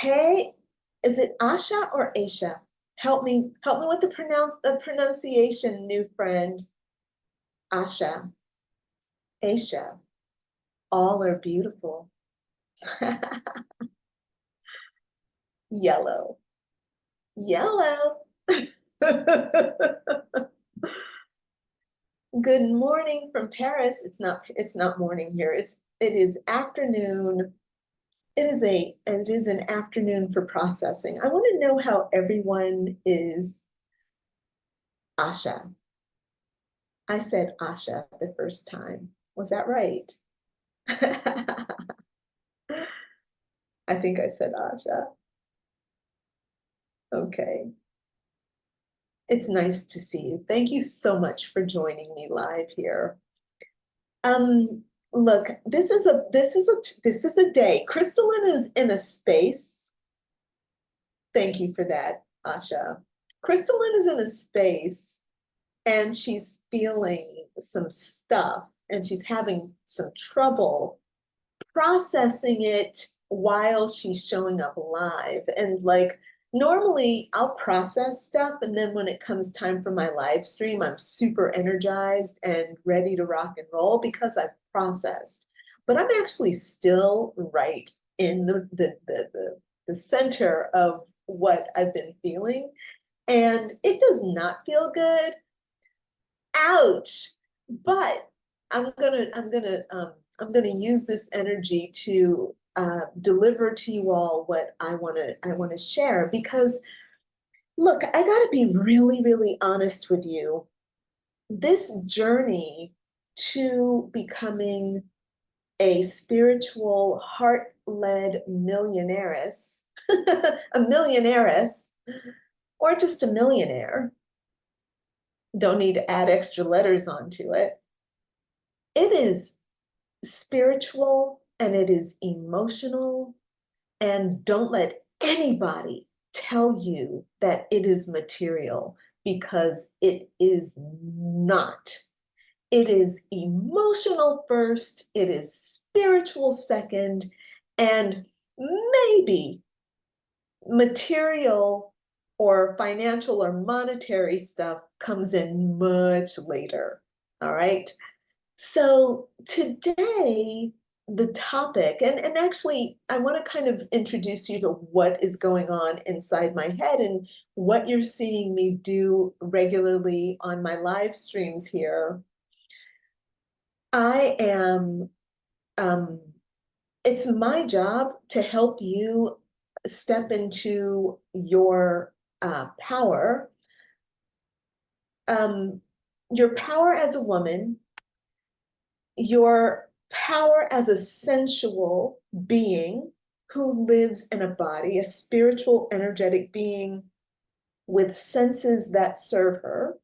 Hey, is it Asha or Aisha? Help me with the pronunciation, new friend. Asha, Aisha, all are beautiful. Yellow, yellow. Good morning from Paris. It's not morning here. It is afternoon. It is an afternoon for processing. I want to know how everyone is. Asha. I said Asha the first time. Was that right? I think I said Asha. Okay. It's nice to see you. Thank you so much for joining me live here. Um, Look, this is a day. Crystalline is in a space. Thank you for that, Asha. Crystalline is in a space and she's feeling some stuff and she's having some trouble processing it while she's showing up live. And like normally I'll process stuff and then when it comes time for my live stream, I'm super energized and ready to rock and roll because I've processed. But I'm actually still right in the center of what I've been feeling. And it does not feel good. Ouch. But I'm gonna use this energy to deliver to you all what I want to share because look, I gotta be really honest with you. This journey to becoming a spiritual, heart-led millionaires, a millionaires, or just a millionaire, don't need to add extra letters onto it. It is spiritual and it is emotional. And don't let anybody tell you that it is material because it is not. It is emotional first, it is spiritual second, and maybe material or financial or monetary stuff comes in much later. All right. So today, the topic, and actually, I want to kind of introduce you to what is going on inside my head and what you're seeing me do regularly on my live streams here. I am, um, it's my job to help you step into your um, your power as a woman, your power as a sensual being who lives in a body, a spiritual, energetic being with senses that serve her.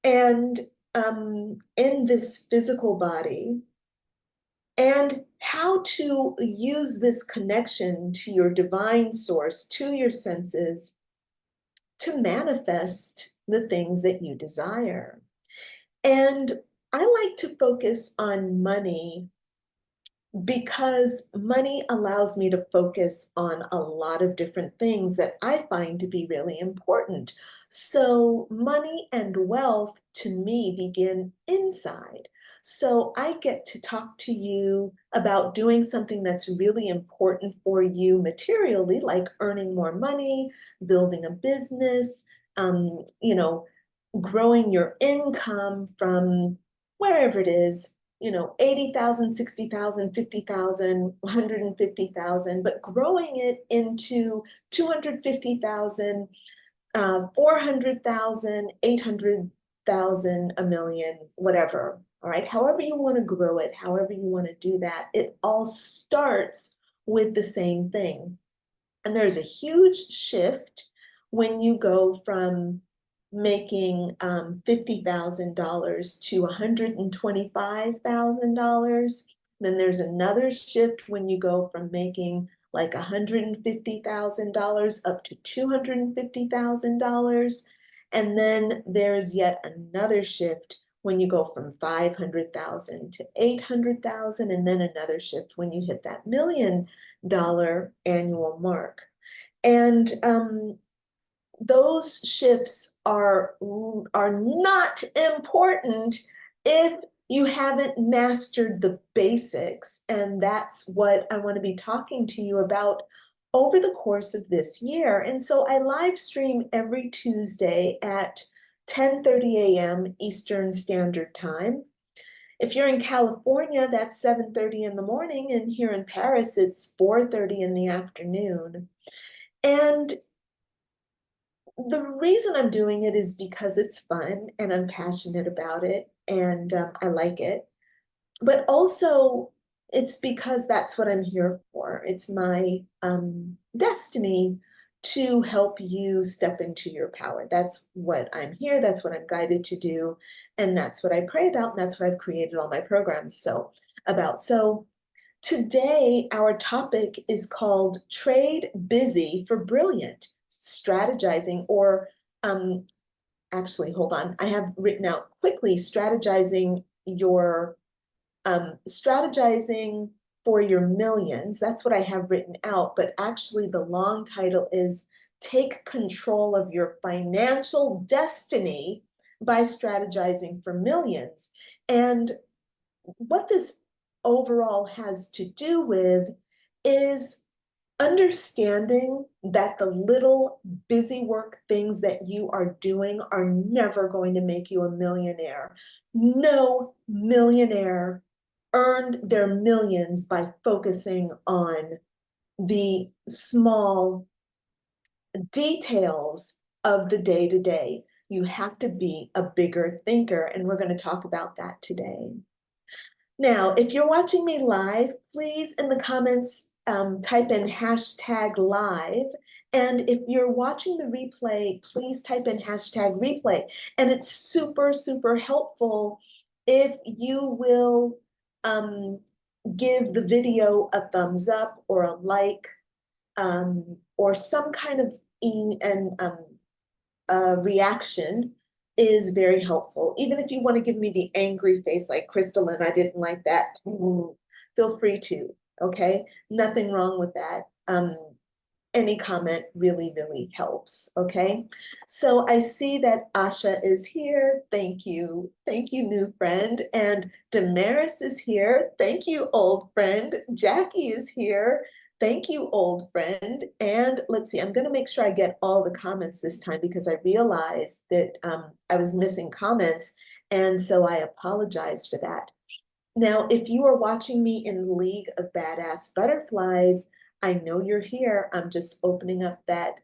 And in this physical body, and how to use this connection to your divine source, to your senses, to manifest the things that you desire. And I like to focus on money because money allows me to focus on a lot of different things that I find to be really important. So money and wealth to me begin inside. So I get to talk to you about doing something that's really important for you materially, like earning more money, building a business, you know, growing your income from wherever it is, you know, 80,000, 60,000, 50,000, 150,000, but growing it into 250,000, 400,000, 800,000, a million, whatever. All right. However you want to grow it, however you want to do that, it all starts with the same thing. And there's a huge shift when you go from making $50,000 to $125,000. Then there's another shift when you go from making like $150,000 up to $250,000. And then there's yet another shift when you go from 500,000 to 800,000, and then another shift when you hit that $1 million annual mark. And those shifts are not important if you haven't mastered the basics. And that's what I want to be talking to you about over the course of this year. And so I live stream every Tuesday at 10:30 a.m. Eastern Standard Time. If you're in California, that's 7:30 in the morning, and here in Paris, it's 4:30 in the afternoon. And the reason I'm doing it is because it's fun and I'm passionate about it and I like it. But also, it's because that's what I'm here for. It's my destiny to help you step into your power. That's what I'm here. That's what I'm guided to do. And that's what I pray about. And that's what I've created all my programs about. So today, our topic is called Trade Busy for Brilliant, Strategizing, or actually, hold on. I have written out quickly strategizing for your millions. That's what I have written out. But actually, the long title is Take Control of Your Financial Destiny by Strategizing for Millions. And what this overall has to do with is understanding that the little busy work things that you are doing are never going to make you a millionaire. No millionaire earned their millions by focusing on the small details of the day to day. You have to be a bigger thinker, and we're going to talk about that today. Now, if you're watching me live, please in the comments type in #live. And if you're watching the replay, please type in #replay. And it's super, super helpful if you will give the video a thumbs up or a like or some kind of reaction is very helpful. Even if you want to give me the angry face like Crystalline, I didn't like that, feel free to, okay? Nothing wrong with that. Any comment really, really helps, okay? So I see that Asha is here. Thank you. Thank you, new friend. And Damaris is here. Thank you, old friend. Jackie is here. Thank you, old friend. And let's see, I'm going to make sure I get all the comments this time because I realized that I was missing comments. And so I apologize for that. Now, if you are watching me in League of Badass Butterflies, I know you're here. I'm just opening up that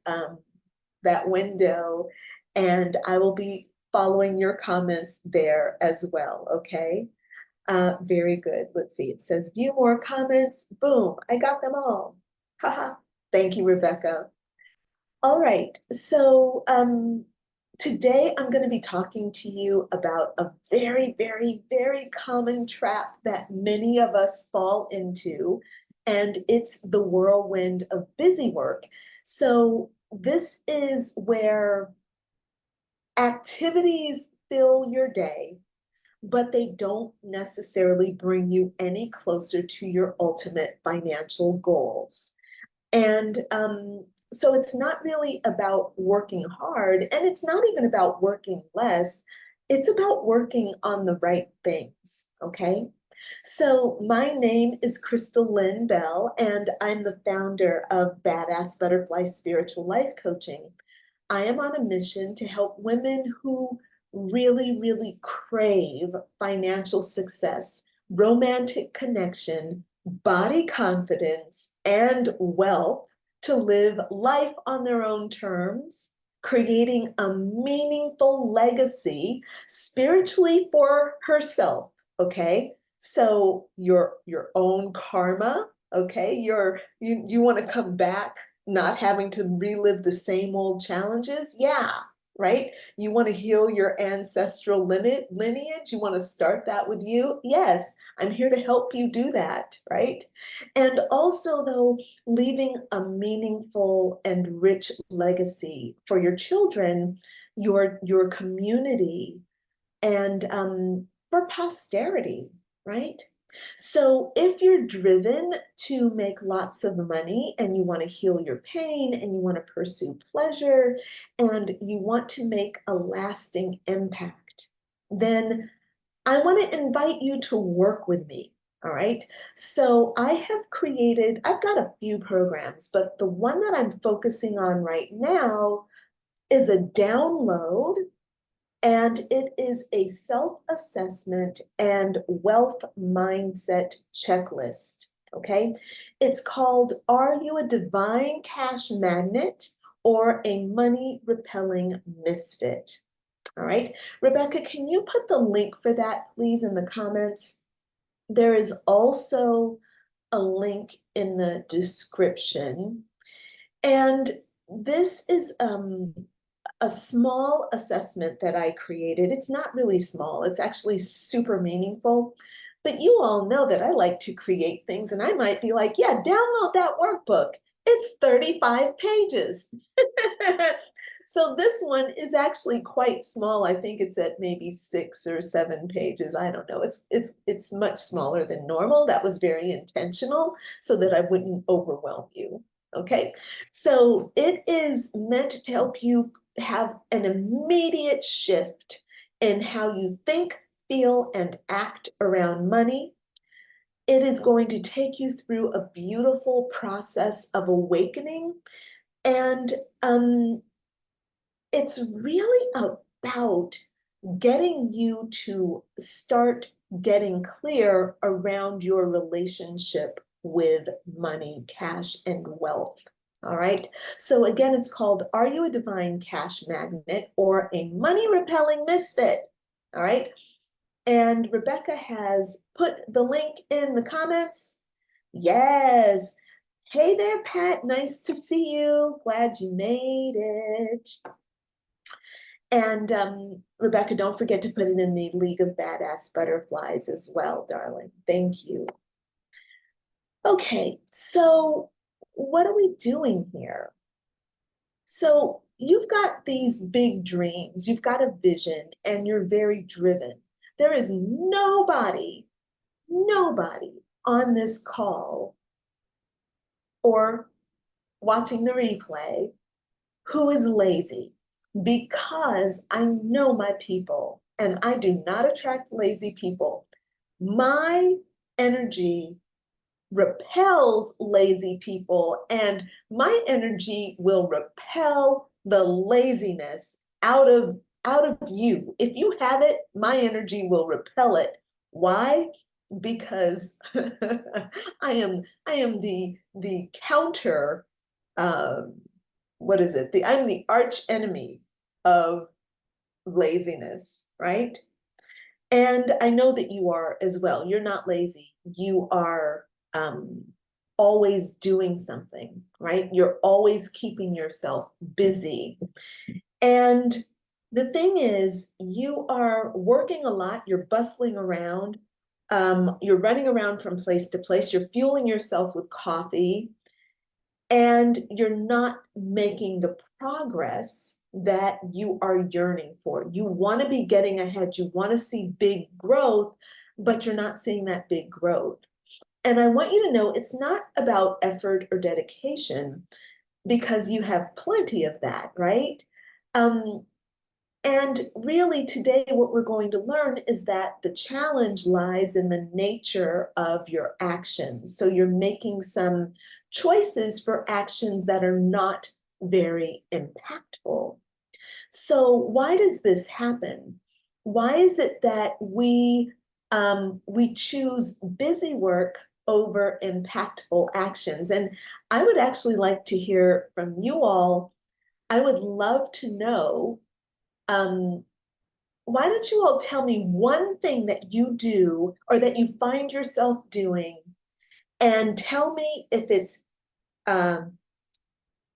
window, and I will be following your comments there as well, okay? Very good. Let's see. It says view more comments. Boom, I got them all. Haha. Thank you, Rebecca. All right, so today I'm going to be talking to you about a very, very, very common trap that many of us fall into, and it's the whirlwind of busy work. So this is where activities fill your day, but they don't necessarily bring you any closer to your ultimate financial goals. And so it's not really about working hard, and it's not even about working less. It's about working on the right things, okay? So my name is Crystal Lynn Bell, and I'm the founder of Badass Butterfly Spiritual Life Coaching. I am on a mission to help women who really, really crave financial success, romantic connection, body confidence, and wealth to live life on their own terms, creating a meaningful legacy spiritually for herself, okay? So your own karma, okay? You want to come back not having to relive the same old challenges? Yeah, right? You want to heal your ancestral lineage? You want to start that with you? Yes, I'm here to help you do that, right? And also, though, leaving a meaningful and rich legacy for your children, your community, and for posterity, right? So if you're driven to make lots of money and you want to heal your pain and you want to pursue pleasure and you want to make a lasting impact, then I want to invite you to work with me. All right. So I've got a few programs, but the one that I'm focusing on right now is a download, and it is a self-assessment and wealth mindset checklist. Okay. It's called Are You a Divine Cash Magnet or a Money Repelling Misfit? All right. Rebecca, can you put the link for that, please, in the comments? There is also a link in the description. And this is a small assessment that I created. It's not really small, it's actually super meaningful. But you all know that I like to create things, and I might be like, yeah, download that workbook. It's 35 pages. So this one is actually quite small. I think it's at maybe 6 or 7 pages. I don't know. It's much smaller than normal. That was very intentional so that I wouldn't overwhelm you. Okay. So it is meant to help you have an immediate shift in how you think, feel, and act around money. It is going to take you through a beautiful process of awakening. And it's really about getting you to start getting clear around your relationship with money, cash, and wealth. All right. So again, it's called Are You a Divine Cash Magnet or a Money Repelling Misfit? All right. And Rebecca has put the link in the comments. Yes. Hey there, Pat. Nice to see you. Glad you made it. And Rebecca, don't forget to put it in the League of Badass Butterflies as well, darling. Thank you. Okay, so what are we doing here? So you've got these big dreams, you've got a vision, and you're very driven. There is nobody on this call or watching the replay who is lazy, because I know my people and I do not attract lazy people. My energy repels lazy people, and my energy will repel the laziness out of you. If you have it, my energy will repel it. Why? Because I am the counter, um, what is it? I'm the arch enemy of laziness, right? And I know that you are as well. You're not lazy. You are um, always doing something, right? You're always keeping yourself busy. And the thing is, you are working a lot. You're bustling around. You're running around from place to place. You're fueling yourself with coffee, and you're not making the progress that you are yearning for. You want to be getting ahead, you want to see big growth, but you're not seeing that big growth. And I want you to know it's not about effort or dedication, because you have plenty of that, right? Um, and really, today, what we're going to learn is that the challenge lies in the nature of your actions. So you're making some choices for actions that are not very impactful. So why does this happen? Why is it that we choose busy work over impactful actions? And I would actually like to hear from you all. I would love to know, um, why don't you all tell me one thing that you do or that you find yourself doing, and tell me if it's um,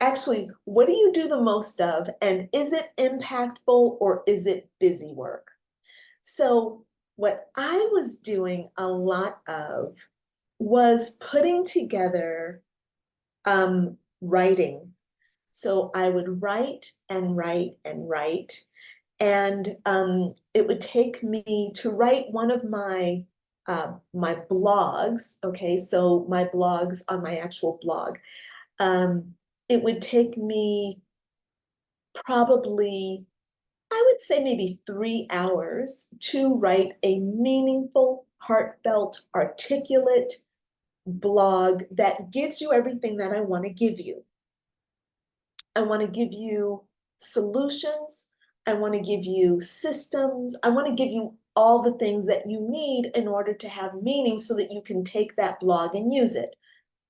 actually, what do you do the most of, and is it impactful or is it busy work? So what I was doing a lot of was putting together writing. So I would write and write and write. And it would take me to write one of my my blogs, okay, so my blogs on my actual blog, it would take me probably, I would say maybe 3 hours to write a meaningful, heartfelt, articulate blog that gives you everything that I want to give you. I want to give you solutions. I want to give you systems. I want to give you all the things that you need in order to have meaning so that you can take that blog and use it.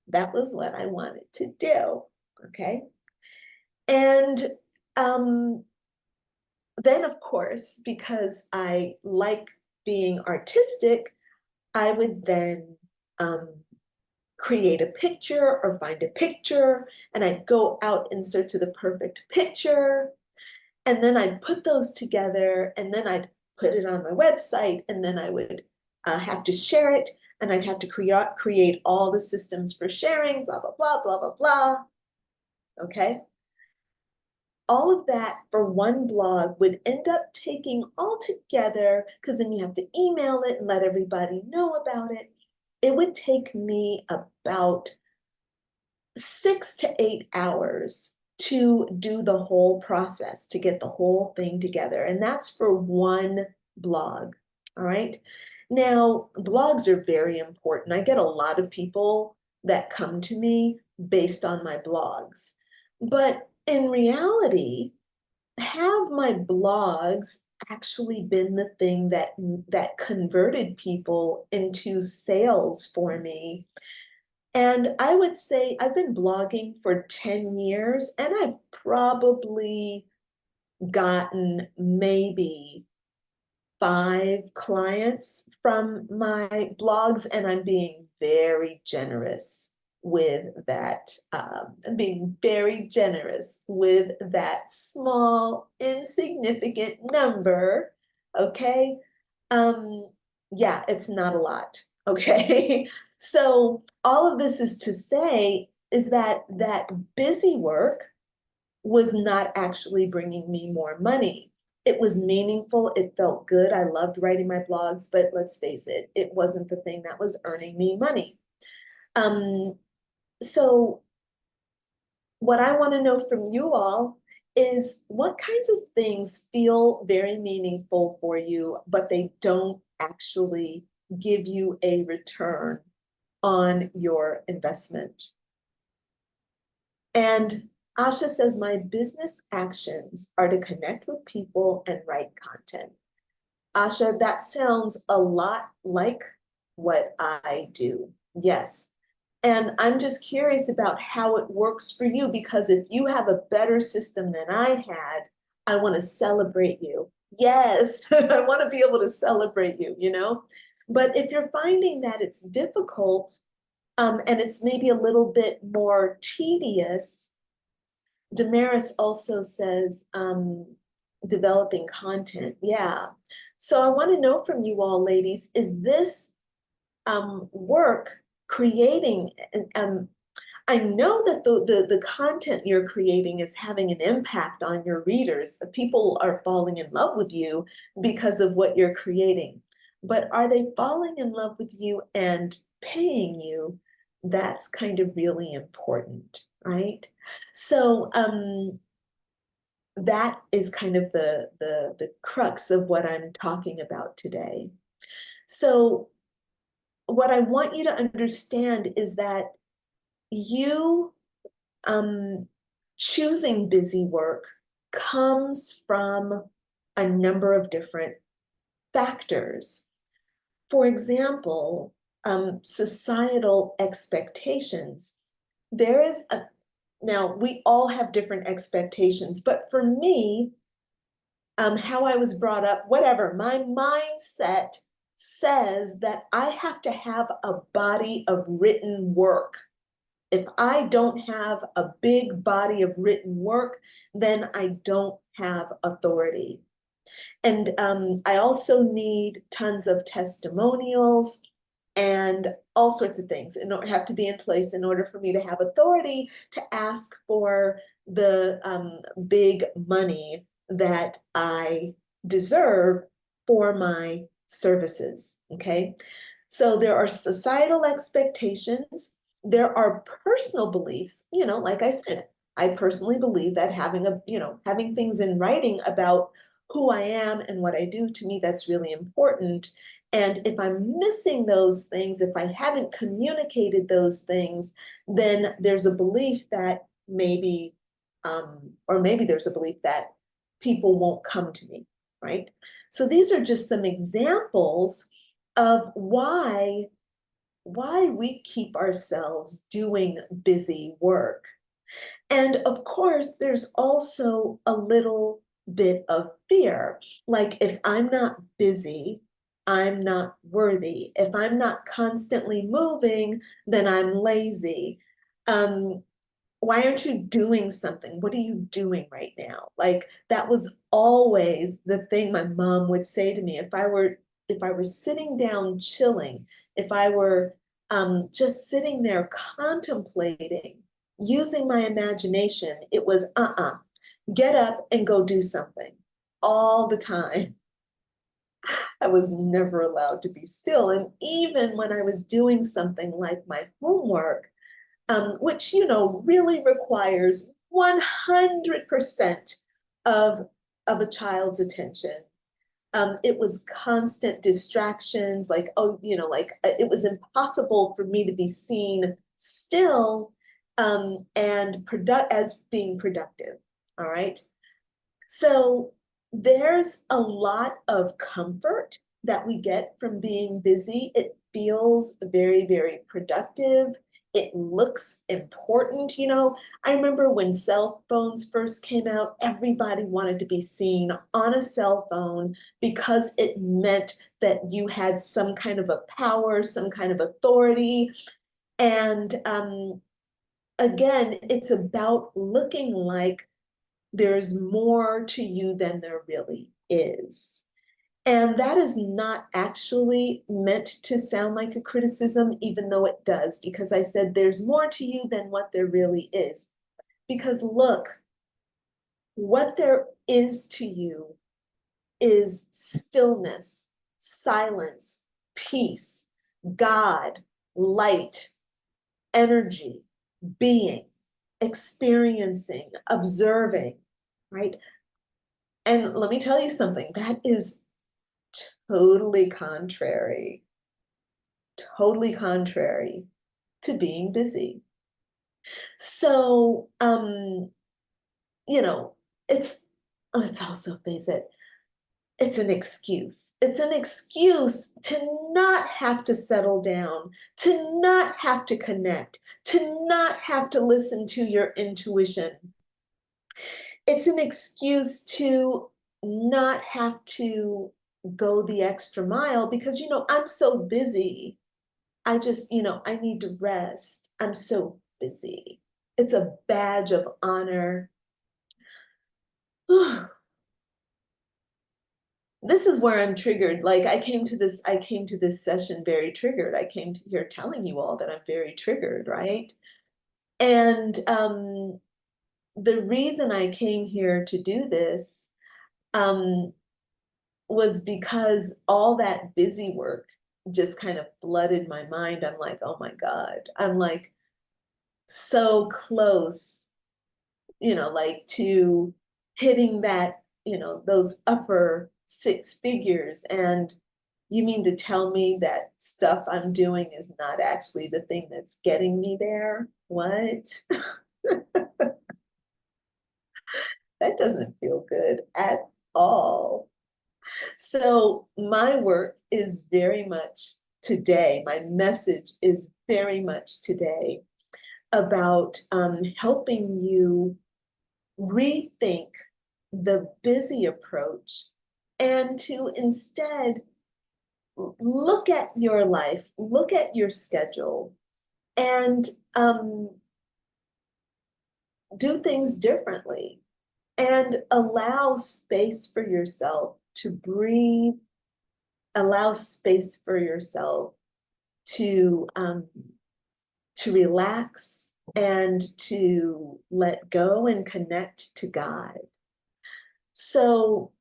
That was what I wanted to do. Okay. And then, of course, because I like being artistic, I would then create a picture or find a picture, and I'd go out in search of the perfect picture. And then I'd put those together, and then I'd put it on my website, and then I would have to share it, and I'd have to create all the systems for sharing, blah, blah, blah, blah, blah, blah. Okay. All of that for one blog would end up taking all together, because then you have to email it and let everybody know about it. It would take me about 6 to 8 hours to do the whole process, to get the whole thing together. And that's for one blog. All right. Now, blogs are very important. I get a lot of people that come to me based on my blogs. But in reality, have my blogs actually been the thing that converted people into sales for me? And I would say I've been blogging for 10 years, and I've probably gotten maybe 5 clients from my blogs, and I'm being very generous with that. I'm being very generous with that small, insignificant number. Okay. Yeah, it's not a lot. Okay. So all of this is to say is that busy work was not actually bringing me more money. It was meaningful. It felt good. I loved writing my blogs, but let's face it, it wasn't the thing that was earning me money. So what I want to know from you all is what kinds of things feel very meaningful for you, but they don't actually give you a return on your investment. And Asha says, my business actions are to connect with people and write content. Asha, that sounds a lot like what I do. Yes. And I'm just curious about how it works for you, because if you have a better system than I had, I want to celebrate you. Yes, I want to be able to celebrate you, you know? But if you're finding that it's difficult, and it's maybe a little bit more tedious, Damaris also says, developing content. Yeah. So I want to know from you all, ladies, is this work creating, I know that the content you're creating is having an impact on your readers. People are falling in love with you because of what you're creating. But are they falling in love with you and paying you? That's kind of really important, right? So that is kind of the crux of what I'm talking about today. So what I want you to understand is that you choosing busy work comes from a number of different factors. For example, societal expectations. There is a, now we all have different expectations, but for me, how I was brought up, whatever, my mindset says that I have to have a body of written work. If I don't have a big body of written work, then I don't have authority. And I also need tons of testimonials and all sorts of things and don't have to be in place in order for me to have authority to ask for the big money that I deserve for my services. Okay. So there are societal expectations, there are personal beliefs, like I said, I personally believe that having things in writing about who I am and what I do, to me, that's really important. And if I'm missing those things, if I haven't communicated those things, then there's a belief that or maybe there's a belief that people won't come to me, right? So these are just some examples of why we keep ourselves doing busy work. And of course, there's also a little bit of fear. Like, if I'm not busy, I'm not worthy. If I'm not constantly moving, then I'm lazy. Um, why aren't you doing something? What are you doing right now? Like, that was always the thing my mom would say to me. If I were sitting down chilling, if I were just sitting there contemplating, using my imagination, it was get up and go do something all the time. I was never allowed to be still. And even when I was doing something like my homework, which, really requires 100% of, of a child's attention. It was constant distractions, like, it was impossible for me to be seen still as being productive. All right. So there's a lot of comfort that we get from being busy. It feels very, very productive. It looks important. I remember when cell phones first came out, everybody wanted to be seen on a cell phone because it meant that you had some kind of a power, some kind of authority. And again, it's about looking like there's more to you than there really is. And that is not actually meant to sound like a criticism, even though it does, because I said there's more to you than what there really is. Because look, what there is to you is stillness, silence, peace, God, light, energy, being, experiencing, observing, right? And let me tell you something, that is totally contrary to being busy. So, you know, let's also face it, it's an excuse. It's an excuse to not have to settle down, to not have to connect, to not have to listen to your intuition. It's an excuse to not have to go the extra mile because, I'm so busy. I need to rest. I'm so busy. It's a badge of honor. This is where I'm triggered. Like, I came to this session very triggered. I came to here telling you all that I'm very triggered, right? And the reason I came here to do this um, was because all that busy work just kind of flooded my mind. I'm like, oh my God. I'm like so close, like to hitting that, those upper six figures. And you mean to tell me that stuff I'm doing is not actually the thing that's getting me there? What? That doesn't feel good at all. So my work is very much today, my message is very much today about helping you rethink the busy approach and to instead look at your life, look at your schedule, and do things differently and allow space for yourself to breathe, allow space for yourself to relax and to let go and connect to God. So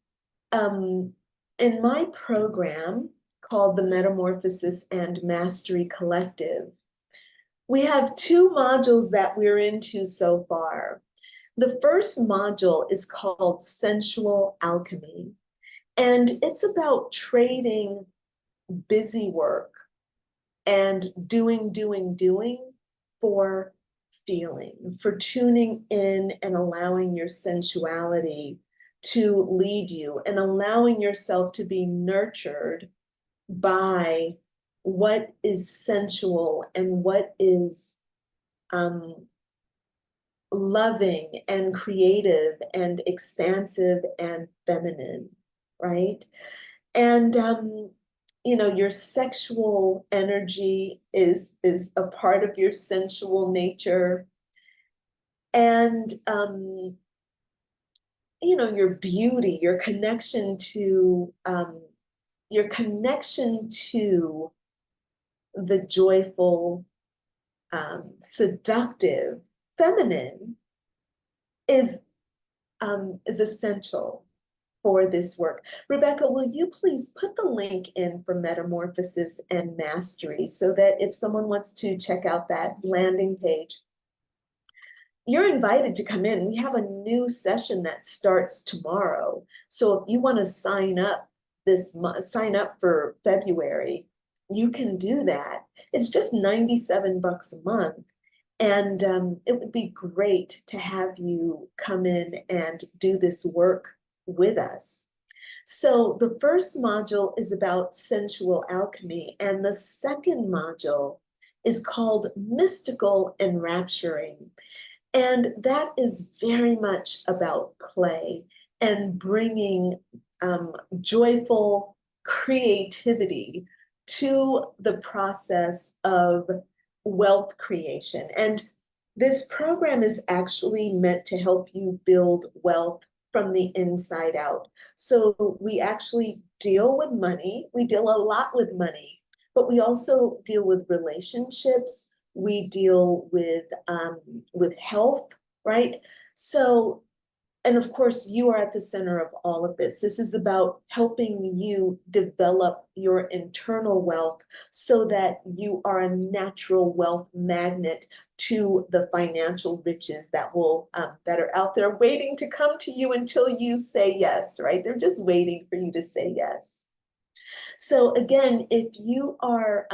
in my program, called the Metamorphosis and Mastery Collective. We have 2 modules that we're into so far. The first module is called Sensual Alchemy, and it's about trading busy work and doing for feeling, for tuning in and allowing your sensuality to lead you and allowing yourself to be nurtured by what is sensual and what is loving and creative and expansive and feminine, right? And you know, your sexual energy is a part of your sensual nature. And you know, your beauty, your connection to the joyful, seductive, feminine is essential for this work. Rebecca, will you please put the link in for Metamorphosis and Mastery so that if someone wants to check out that landing page, you're invited to come in. We have a new session that starts tomorrow. So if you want to sign up sign up for February, you can do that. It's just $97 a month. And it would be great to have you come in and do this work with us. So the first module is about sensual alchemy, and the second module is called mystical enrapturing. And that is very much about play and bringing joyful creativity to the process of wealth creation. And this program is actually meant to help you build wealth from the inside out. So we actually deal with money. We deal a lot with money, but we also deal with relationships. We deal with health, right? So, and of course, you are at the center of all of this. This is about helping you develop your internal wealth so that you are a natural wealth magnet to the financial riches that will that are out there waiting to come to you until you say yes, right? They're just waiting for you to say yes. So again, if you are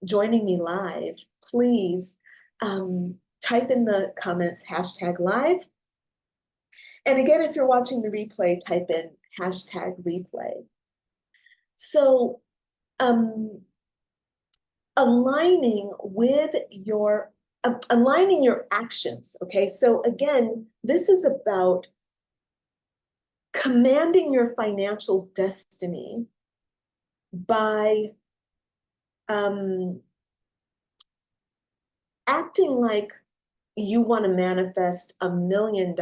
joining me live, please type in the comments #live. And again, if you're watching the replay, type in #replay. So aligning your actions, okay? So again, this is about commanding your financial destiny by acting like you want to manifest $1 million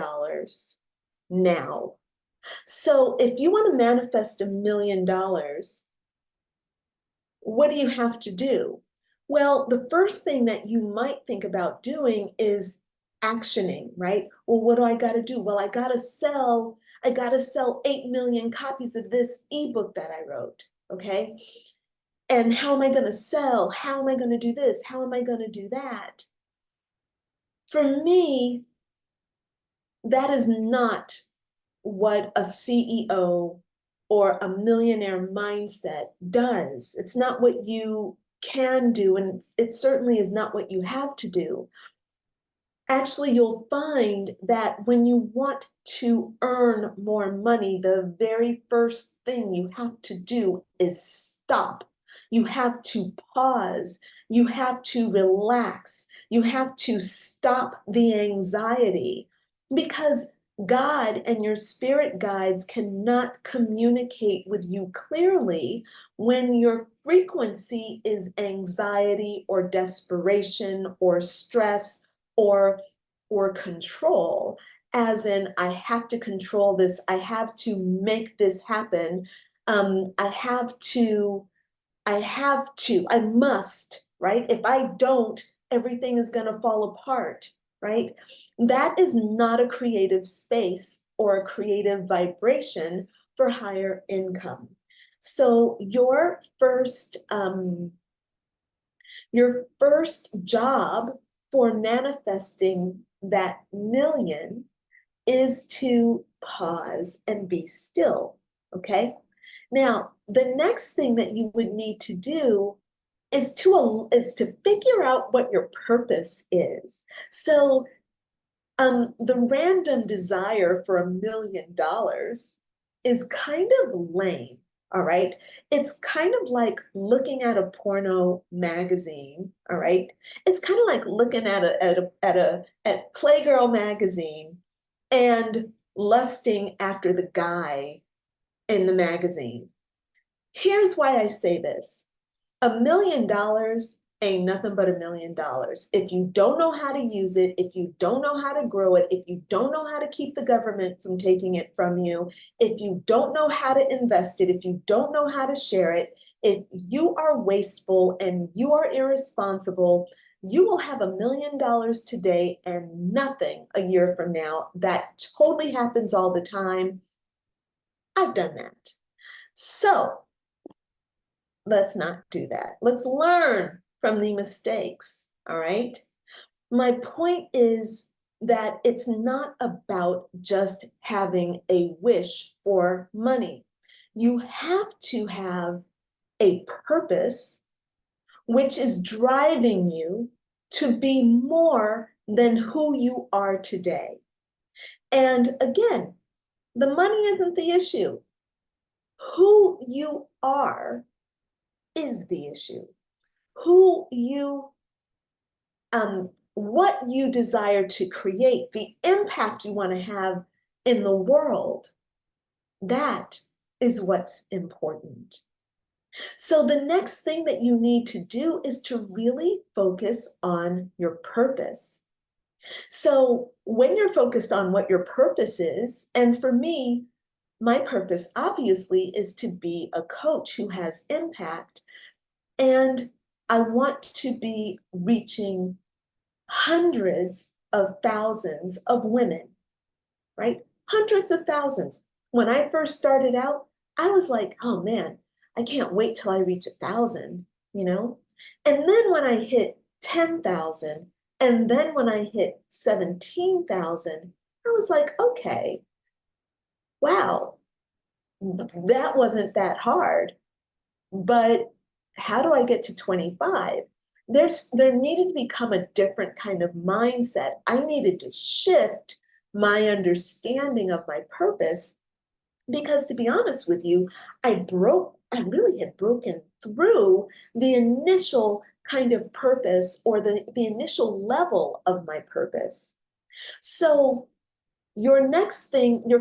now. So if you want to manifest $1 million, what do you have to do? Well, the first thing that you might think about doing is actioning, right? Well, what do I got to do? Well, I got to sell 8 million copies of this ebook that I wrote, okay? And how am I going to sell? How am I going to do this? How am I going to do that? For me, that is not what a CEO or a millionaire mindset does. It's not what you can do, and it certainly is not what you have to do. Actually, you'll find that when you want to earn more money, the very first thing you have to do is stop. You have to pause. You have to relax. You have to stop the anxiety, because God and your spirit guides cannot communicate with you clearly when your frequency is anxiety or desperation or stress or control, as in I have to control this, I have to make this happen, I must, right? If I don't, everything is going to fall apart, right? That is not a creative space or a creative vibration for higher income. So your first job for manifesting that million is to pause and be still, okay? Now, the next thing that you would need to do is to figure out what your purpose is. So, the random desire for $1 million is kind of lame, all right? It's kind of like looking at a porno magazine, all right? It's kind of like looking at Playgirl magazine and lusting after the guy in the magazine. Here's why I say this. $1 million ain't nothing but $1 million. If you don't know how to use it, if you don't know how to grow it, if you don't know how to keep the government from taking it from you, if you don't know how to invest it, if you don't know how to share it, if you are wasteful and you are irresponsible, you will have $1 million today and nothing a year from now. That totally happens all the time. I've done that. So let's not do that. Let's learn from the mistakes, all right? My point is that it's not about just having a wish for money. You have to have a purpose which is driving you to be more than who you are today. And again, the money isn't the issue. Who you are is the issue. What you desire to create, the impact you want to have in the world, that is what's important. So the next thing that you need to do is to really focus on your purpose. So when you're focused on what your purpose is, and for me, my purpose obviously is to be a coach who has impact, and I want to be reaching hundreds of thousands of women, right? Hundreds of thousands. When I first started out, I was like, oh man, I can't wait till I reach 1,000, you know? And then when I hit 10,000, and then when I hit 17,000, I was like, okay, wow, that wasn't that hard. But how do I get to 25? There needed to become a different kind of mindset. I needed to shift my understanding of my purpose because, to be honest with you, I really had broken through the initial kind of purpose or the initial level of my purpose. So your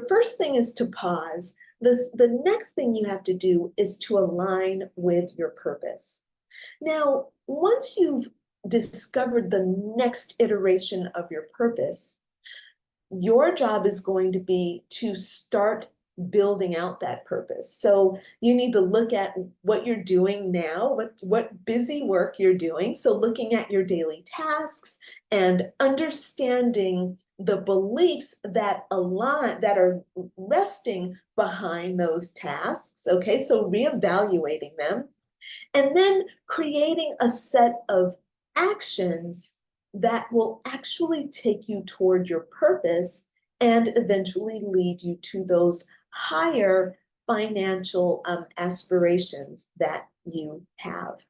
first thing is to pause. The next thing you have to do is to align with your purpose. Now, once you've discovered the next iteration of your purpose, your job is going to be to start building out that purpose. So you need to look at what you're doing now, what busy work you're doing. So looking at your daily tasks and understanding the beliefs that are resting behind those tasks. Okay, so reevaluating them and then creating a set of actions that will actually take you toward your purpose and eventually lead you to those higher financial aspirations that you have.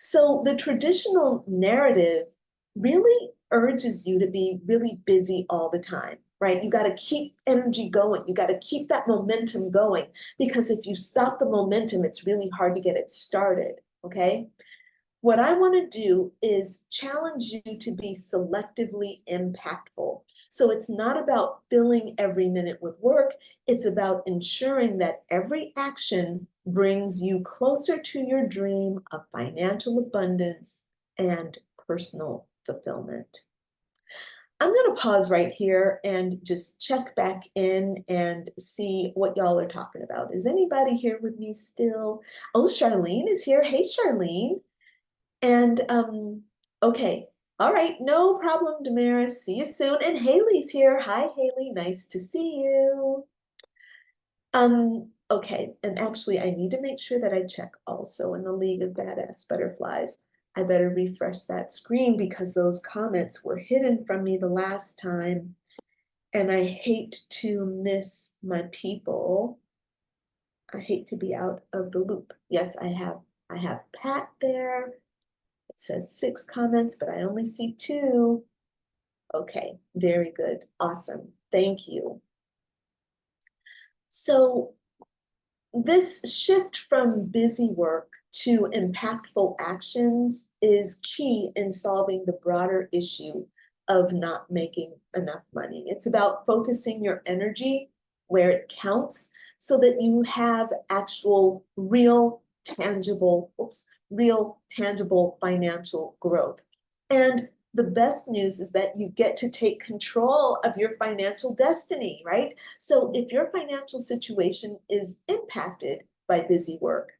So the traditional narrative really urges you to be really busy all the time, right? You got to keep energy going. You got to keep that momentum going because if you stop the momentum, it's really hard to get it started, okay? What I want to do is challenge you to be selectively impactful. So it's not about filling every minute with work. It's about ensuring that every action brings you closer to your dream of financial abundance and personal fulfillment. I'm going to pause right here and just check back in and see what y'all are talking about. Is anybody here with me still? Oh, Charlene is here. Hey, Charlene. And okay, all right, no problem, Damaris. See you soon. And Haley's here. Hi, Haley. Nice to see you. Okay, and actually I need to make sure that I check also in the League of Badass Butterflies. I better refresh that screen because those comments were hidden from me the last time. And I hate to miss my people. I hate to be out of the loop. Yes, I have Pat there. It says 6 comments, but I only see 2. Okay, very good. Awesome. Thank you. So this shift from busy work to impactful actions is key in solving the broader issue of not making enough money. It's about focusing your energy where it counts so that you have actual real tangible financial growth. And the best news is that you get to take control of your financial destiny, right? So if your financial situation is impacted by busy work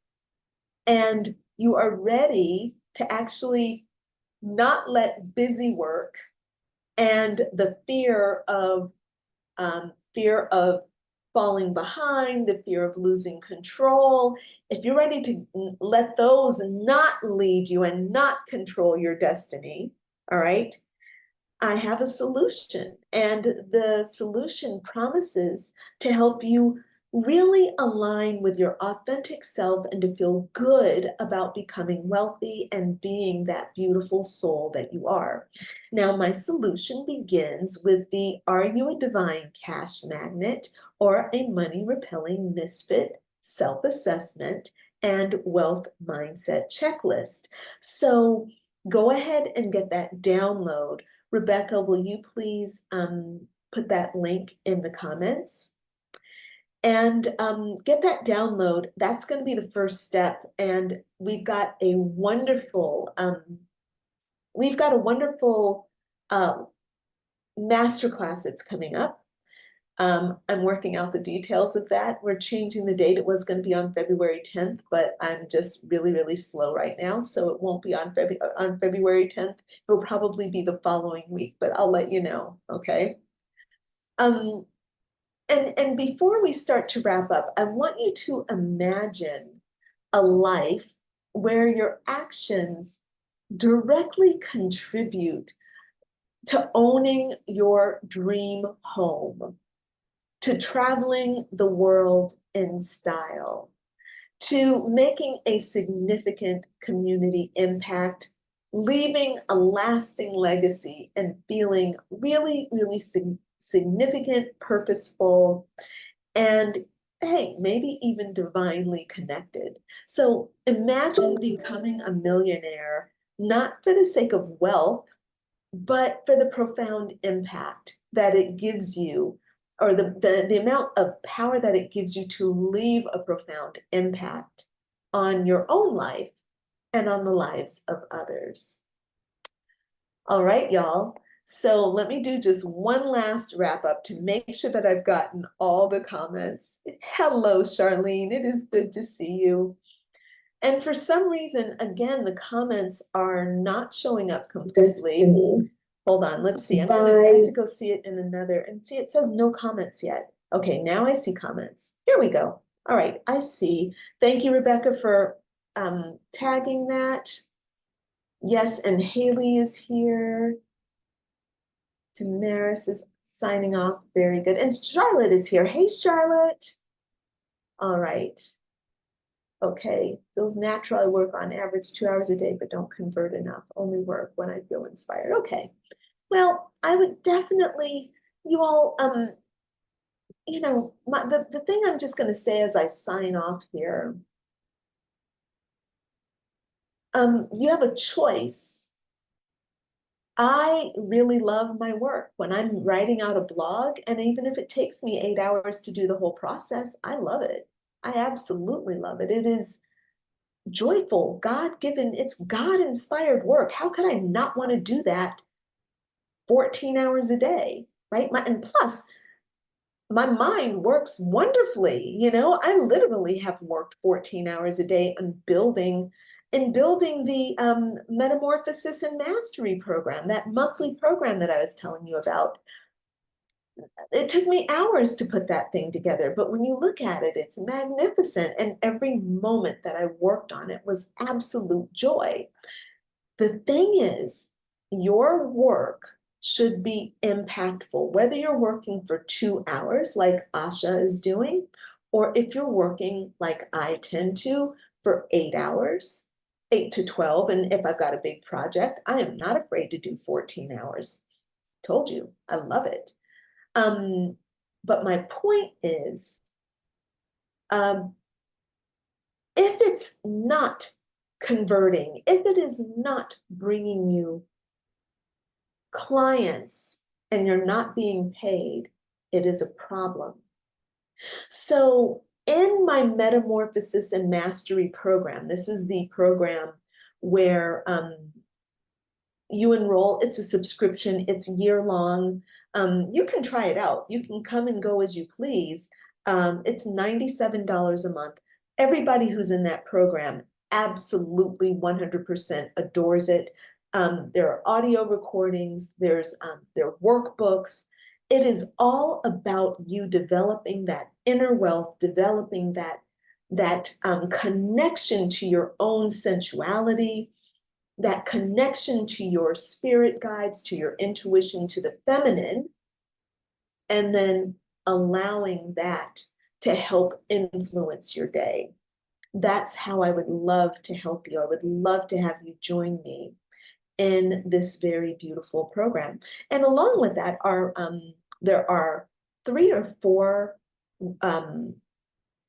and you are ready to actually not let busy work and the fear of falling behind, the fear of losing control, if you're ready to let those not lead you and not control your destiny, all right, I have a solution, and the solution promises to help you really align with your authentic self and to feel good about becoming wealthy and being that beautiful soul that you are. Now, my solution begins with the Are You a Divine Cash Magnet or a Money Repelling Misfit self-assessment and wealth mindset checklist. So go ahead and get that download. Rebecca, will you please put that link in the comments? And get that download. That's going to be the first step. And we've got a wonderful uh, masterclass that's coming up. I'm working out the details of that. We're changing the date. It was going to be on February 10th, but I'm just really, really slow right now. So it won't be on February 10th. It'll probably be the following week, but I'll let you know, okay? Um, and before we start to wrap up, I want you to imagine a life where your actions directly contribute to owning your dream home, to traveling the world in style, to making a significant community impact, leaving a lasting legacy, and feeling really, really significant, purposeful, and hey, maybe even divinely connected. So imagine becoming a millionaire, not for the sake of wealth, but for the profound impact that it gives you, or the amount of power that it gives you to leave a profound impact on your own life and on the lives of others. All right, y'all. So let me do just one last wrap up to make sure that I've gotten all the comments. Hello, Charlene. It is good to see you. And for some reason, again, the comments are not showing up completely. Hold on, let's see. I have to go see it in another, and see, it says no comments yet. Okay, now I see comments. Here we go. All right, I see. Thank you, Rebecca, for tagging that. Yes, and Haley is here. Damaris is signing off. Very good. And Charlotte is here. Hey, Charlotte. All right. Okay, feels natural. I work on average 2 hours a day, but don't convert enough. Only work when I feel inspired. Okay. Well, I would definitely, you all, the thing I'm just going to say as I sign off here, you have a choice. I really love my work when I'm writing out a blog, and even if it takes me 8 hours to do the whole process, I love it. I absolutely love it. It is joyful, God-given, it's God-inspired work. How could I not want to do that 14 hours a day, right? And plus, my mind works wonderfully. I literally have worked 14 hours a day on building the Metamorphosis and Mastery program, that monthly program that I was telling you about. It took me hours to put that thing together, but when you look at it, it's magnificent. And every moment that I worked on it was absolute joy. The thing is, your work should be impactful, whether you're working for 2 hours like Asha is doing, or if you're working like I tend to for 8 hours, 8 to 12. And if I've got a big project, I am not afraid to do 14 hours. Told you, I love it. But my point is, um, if it's not converting, if it is not bringing you clients and you're not being paid, it is a problem. So in my Metamorphosis and Mastery program, this is the program where you enroll, it's a subscription, it's year long. You can try it out. You can come and go as you please. It's $97 a month. Everybody who's in that program absolutely 100% adores it. There are audio recordings, there are workbooks. It is all about you developing that inner wealth, developing that connection to your own sensuality, that connection to your spirit guides, to your intuition, to the feminine, and then allowing that to help influence your day. That's how I would love to help you. I would love to have you join me in this very beautiful program. And along with that there are 3 or 4 um,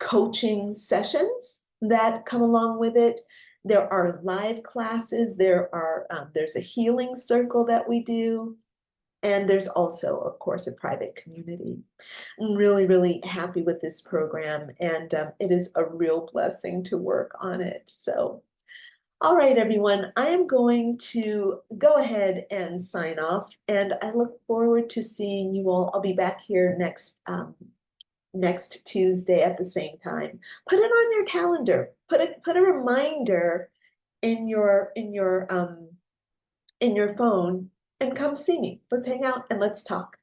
coaching sessions that come along with it. There are live classes. There's a healing circle that we do. And there's also, of course, a private community. I'm really, really happy with this program, and it is a real blessing to work on it. So, all right, everyone, I am going to go ahead and sign off, and I look forward to seeing you all. I'll be back here next Tuesday at the same time. Put it on your calendar. Put a reminder in your phone and come see me. Let's hang out and let's talk.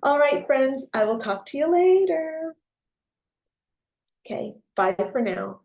All right, friends, I will talk to you later. Okay, bye for now.